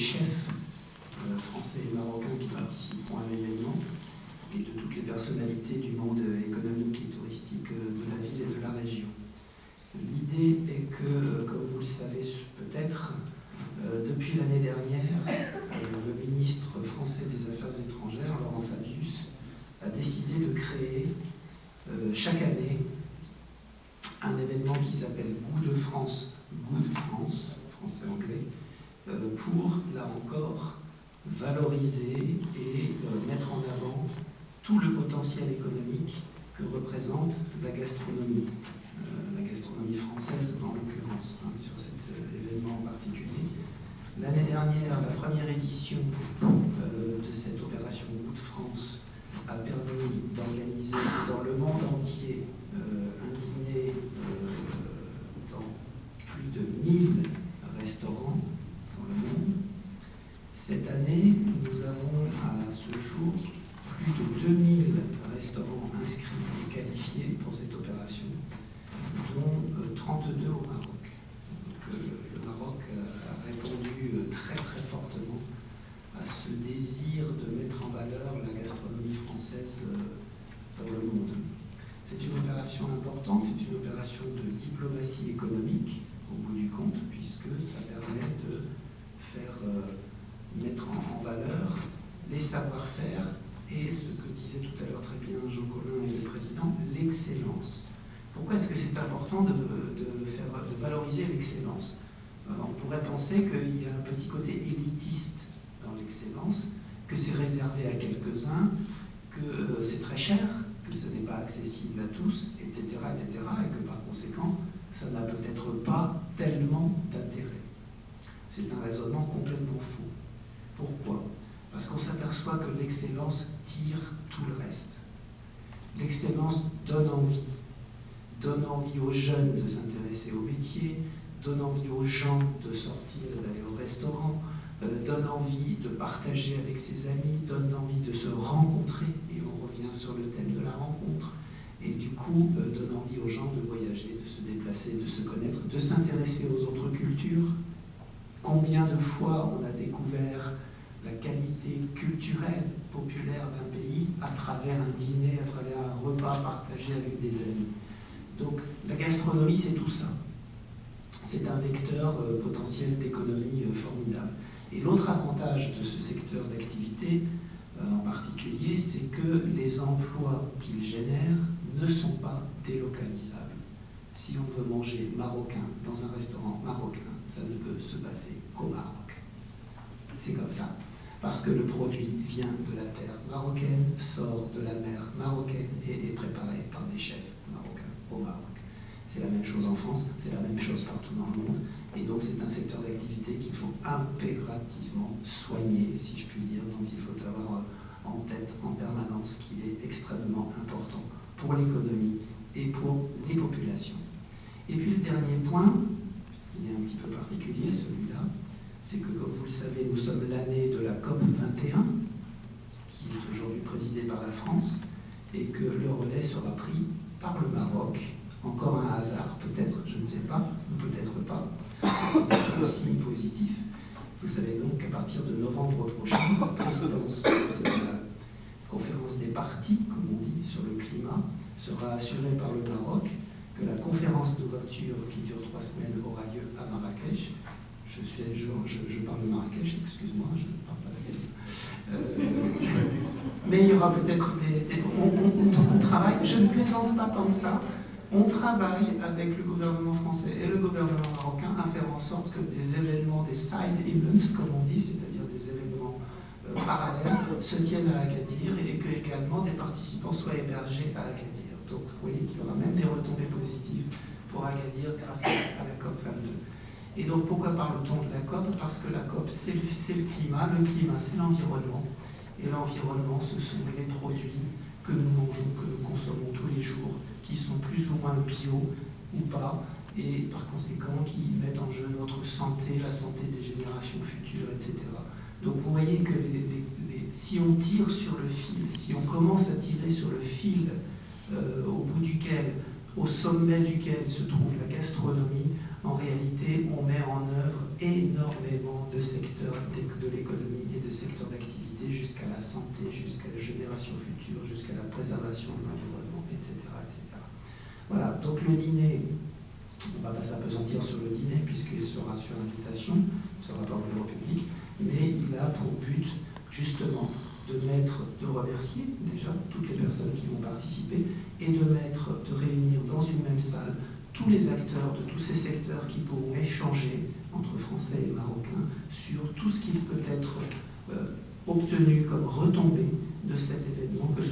chefs français et marocains qui participeront à l'événement et de toutes les personnalités du monde économique et touristique de la ville et de la région. L'idée est que, comme vous le savez peut-être, depuis l'année dernière, le ministre français des Affaires étrangères, Laurent Fabius, a décidé de créer chaque année un événement qui s'appelle Goût de France, français-anglais, pour, là encore, valoriser et mettre en avant tout le potentiel économique que représente la gastronomie française en l'occurrence, sur cet événement en particulier. L'année dernière, la première édition de cette opération Goût de France a permis d'organiser dans le monde entier un dîner dans plus de 1000 restaurants dans le monde. Cette année, nous avons à ce jour plus de 2000 restaurants inscrits et qualifiés pour cette opération, dont 32 au Maroc. Donc, le Maroc a répondu très très fortement à ce désir de mettre en valeur la gastronomie française dans le monde. C'est une opération importante, c'est une opération de diplomatie économique au bout du compte, puisque ça permet de faire mettre en valeur les savoir-faire et ce que disait tout à l'heure très bien Jean Collin et le président, l'excellence. Pourquoi est-ce que c'est important de valoriser l'excellence? On pourrait penser qu'il y a un petit côté élitiste dans l'excellence, que c'est réservé à quelques-uns, que c'est très cher, que ce n'est pas accessible à tous, etc., et que par conséquent, ça n'a peut-être pas tellement d'intérêt. C'est un raisonnement complètement faux. Pourquoi? Parce qu'on s'aperçoit que l'excellence tire tout le reste. L'excellence donne envie aux jeunes de s'intéresser au métier, donne envie aux gens de sortir et d'aller au restaurant, donne envie de partager avec ses amis, donne envie de se rencontrer, et on revient sur le thème de la rencontre, et du coup donne envie aux gens de voyager, de se déplacer, de se connaître, de s'intéresser aux autres cultures. Combien de fois on a découvert la qualité culturelle, populaire d'un pays à travers un dîner, à travers un repas partagé avec des amis. Donc la gastronomie, c'est tout ça. C'est un vecteur potentiel d'économie formidable. Et l'autre avantage de ce secteur d'activité, en particulier, c'est que les emplois qu'il génère ne sont pas délocalisables. Si on veut manger marocain dans un restaurant marocain, ça ne peut se passer qu'au Maroc. C'est comme ça. Parce que le produit vient de la terre marocaine, sort de la mer marocaine et est préparé par des chefs marocains au Maroc. C'est la même chose en France, c'est la même chose partout dans le monde. Et donc c'est un secteur d'activité qu'il faut impérativement soigner, si je puis dire. Donc il faut avoir en tête en permanence qu'il est extrêmement important pour l'économie et pour les populations. Et puis le dernier point, il est un petit peu particulier celui-là, c'est que comme vous le savez, nous sommes l'année de la COP 21, qui est aujourd'hui présidée par la France, et que le relais sera pris par le Maroc. Encore un hasard, peut-être, je ne sais pas, ou peut-être pas, un signe positif. Vous savez donc qu'à partir de novembre prochain, la présidence de la conférence des parties, comme on dit, sur le climat, sera assurée par le Maroc, que la conférence d'ouverture qui dure 3 semaines aura lieu à Marrakech. Je parle de Marrakech, excuse-moi, je ne parle pas la mais il y aura peut-être on travaille, je ne plaisante pas tant que ça, on travaille avec le gouvernement français et le gouvernement marocain à faire en sorte que des événements, des side events, comme on dit, c'est-à-dire des événements parallèles, se tiennent à Agadir et que également des participants soient hébergés à Agadir. Donc vous voyez qu'il y aura même des retombées positives pour Agadir grâce à la COP 22. Et donc pourquoi parle-t-on de la COP? Parce que la COP c'est le climat c'est l'environnement, et l'environnement ce sont les produits que nous mangeons, que nous consommons tous les jours, qui sont plus ou moins bio ou pas, et par conséquent qui mettent en jeu notre santé, la santé des générations futures, etc. Donc vous voyez que si on tire sur le fil, si on commence à tirer sur le fil au bout duquel, au sommet duquel se trouve la gastronomie, en réalité, on met en œuvre énormément de secteurs donc le dîner, on ne va pas s'apesantir sur le dîner puisqu'il sera sur invitation, sera pas ouvert au public, mais il a pour but justement de remercier déjà toutes les personnes qui vont participer et de réunir dans une même salle tous les acteurs de tous ces secteurs qui pourront échanger entre Français et Marocains sur tout ce qui peut être obtenu comme retombée de cet événement que